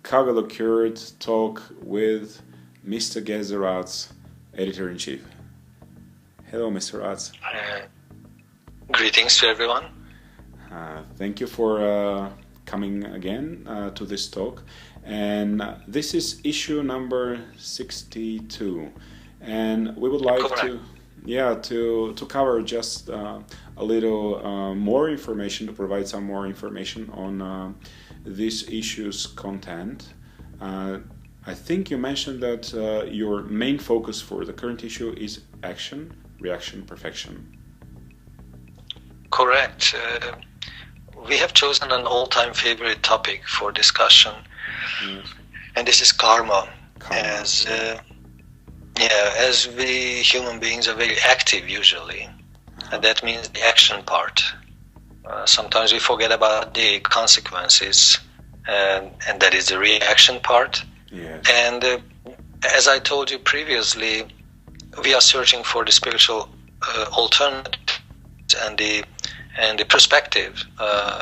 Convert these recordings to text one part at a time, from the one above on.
Kagylokurt talk with Mr. Geza Racz, Editor-in-Chief. Hello, Mr. Racz. Greetings to everyone. Thank you for coming again to this talk. And this is issue number 62. And we would like to cover just a little more information, to provide some more information on this issue's content. I think you mentioned that your main focus for the current issue is action, reaction, perfection. Correct. We have chosen an all-time favorite topic for discussion, and this is karma. As we human beings are very active usually, and that means the action part. Sometimes we forget about the consequences, and that is the reaction part. Yes. And as I told you previously, we are searching for the spiritual alternative and the perspective,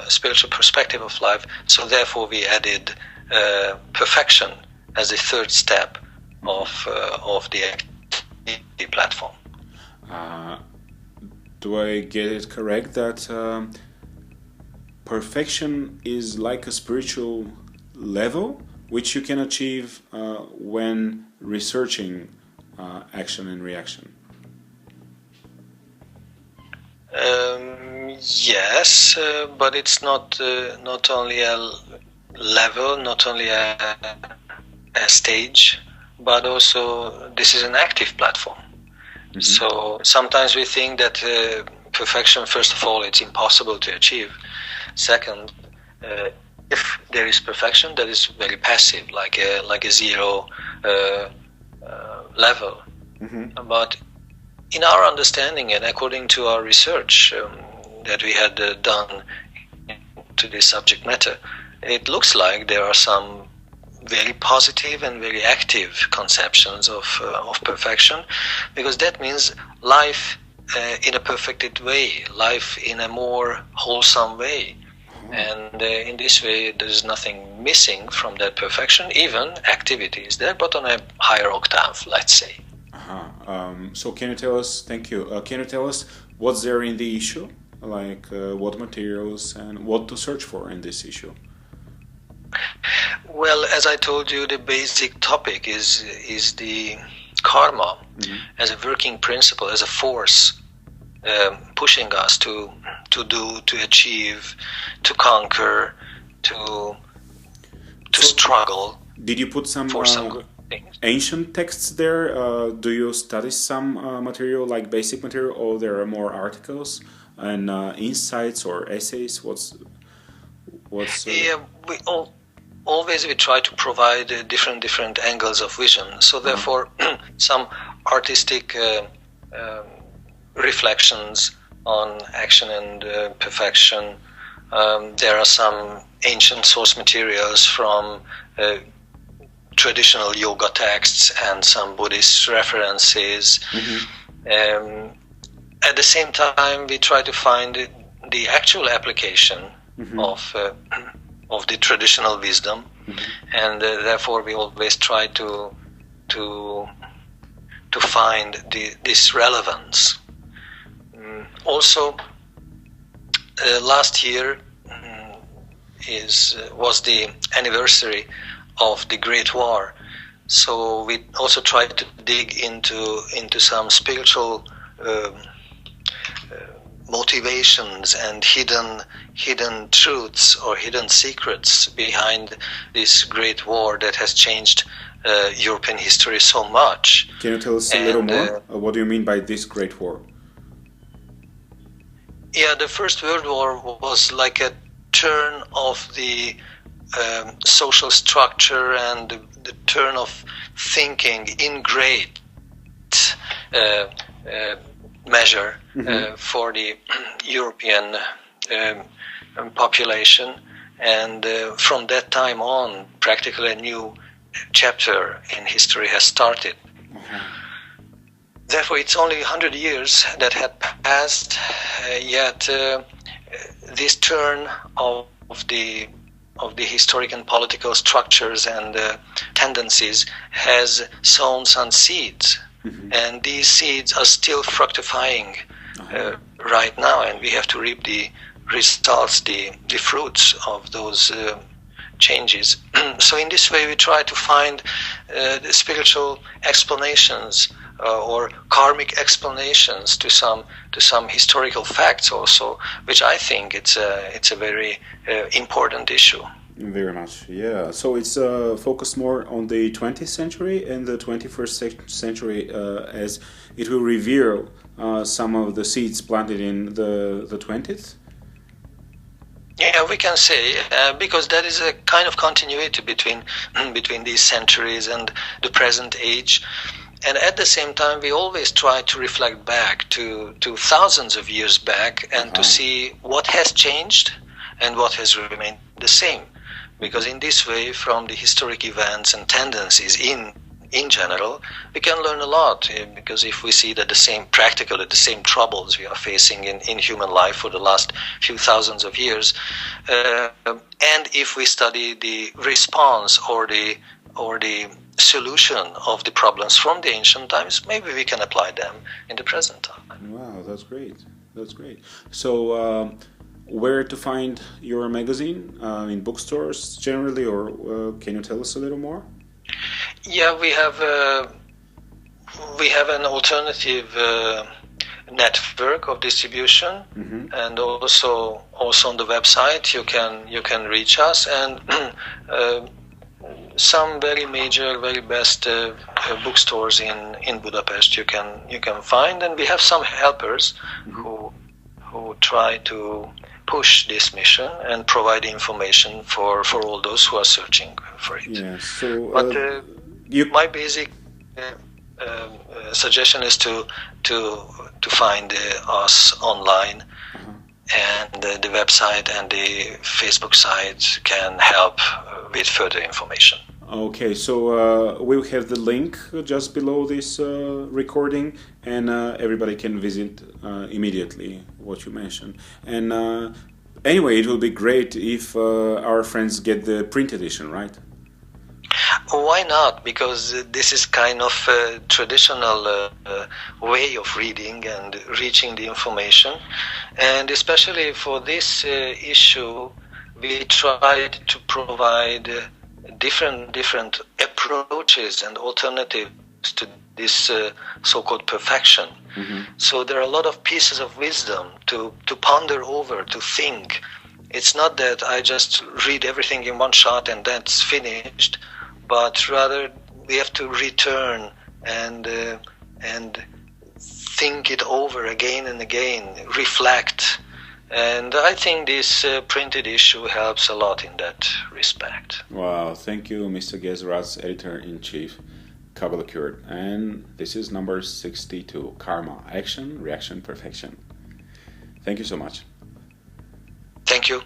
spiritual perspective of life. So therefore we added perfection as the third step of the activity platform. Do I get it correct that perfection is like a spiritual level which you can achieve when researching action and reaction? Yes, but it's not only a level, not only a stage, but also this is an active platform. Mm-hmm. So sometimes we think that perfection, first of all, it's impossible to achieve. Second, if there is perfection, that is very passive, like a zero level. Mm-hmm. But in our understanding and according to our research that we had done to this subject matter, it looks like there are some very positive and very active conceptions of perfection, because that means life in a perfected way, life in a more wholesome way. And in this way, there is nothing missing from that perfection. Even activity is there, but on a higher octave, let's say. So can you tell us, thank you, can you tell us what's there in the issue? Like what materials and what to search for in this issue? Well, as I told you, the basic topic is the karma, mm-hmm. as a working principle, as a force pushing us to do, to achieve, to conquer, to struggle. Did you put some good things. Ancient texts there? Do you study some material, like basic material, or there are more articles and insights or essays? What's Yeah, always we try to provide different angles of vision. So therefore, some artistic reflections on action and perfection. There are some ancient source materials from traditional yoga texts and some Buddhist references. Mm-hmm. At the same time, we try to find the actual application mm-hmm. of the traditional wisdom, mm-hmm. and therefore we always try to find this relevance. Also, last year was the anniversary of the Great War, so we also tried to dig into some spiritual motivations and hidden truths or hidden secrets behind this Great War that has changed European history so much. Can you tell us a little more? What do you mean by this Great War? Yeah, the First World War was like a turn of the social structure and the turn of thinking in great measure mm-hmm. For the European population, and from that time on, practically a new chapter in history has started. Mm-hmm. Therefore, it's only 100 years that had passed, yet this turn of the of the historic and political structures and tendencies has sown some seeds, and these seeds are still fructifying right now, and we have to reap the results, the fruits of those changes. So in this way we try to find the spiritual explanations or karmic explanations to some historical facts also, which I think it's a very important issue. Very much, yeah. So it's focused more on the 20th century and the 21st century, as it will reveal some of the seeds planted in the 20th. Yeah, we can say, because there is a kind of continuity between these centuries and the present age. And at the same time, we always try to reflect back to thousands of years back and to see what has changed and what has remained the same. Because in this way, from the historic events and tendencies in general, we can learn a lot. Because if we see that the same troubles we are facing in human life for the last few thousands of years, and if we study the response or the solution of the problems from the ancient times, maybe we can apply them in the present time. Wow, that's great. That's great. So, where to find your magazine? In bookstores generally, or can you tell us a little more? Yeah, we have an alternative network of distribution, and also on the website you can reach us, and some very major, very best bookstores in Budapest you can find, and we have some helpers who try to push this mission and provide information for all those who are searching for it. Yeah, so my basic suggestion is to find us online, and the website and the Facebook site can help with further information. Okay, so we'll have the link just below this recording, and everybody can visit immediately what you mentioned. And anyway, it will be great if our friends get the print edition, right? Why not? Because this is kind of a traditional way of reading and reaching the information. And especially for this issue, we tried to provide different approaches and alternatives to this so-called perfection. So there are a lot of pieces of wisdom to ponder over, to think. It's not that I just read everything in one shot and that's finished, but rather we have to return and think it over again and again, reflect. And I think this printed issue helps a lot in that respect. Wow, thank you, Mr. Geza Racz, Editor-in-Chief, Kagylokurt. And this is number 62, Karma, Action, Reaction, Perfection. Thank you so much. Thank you.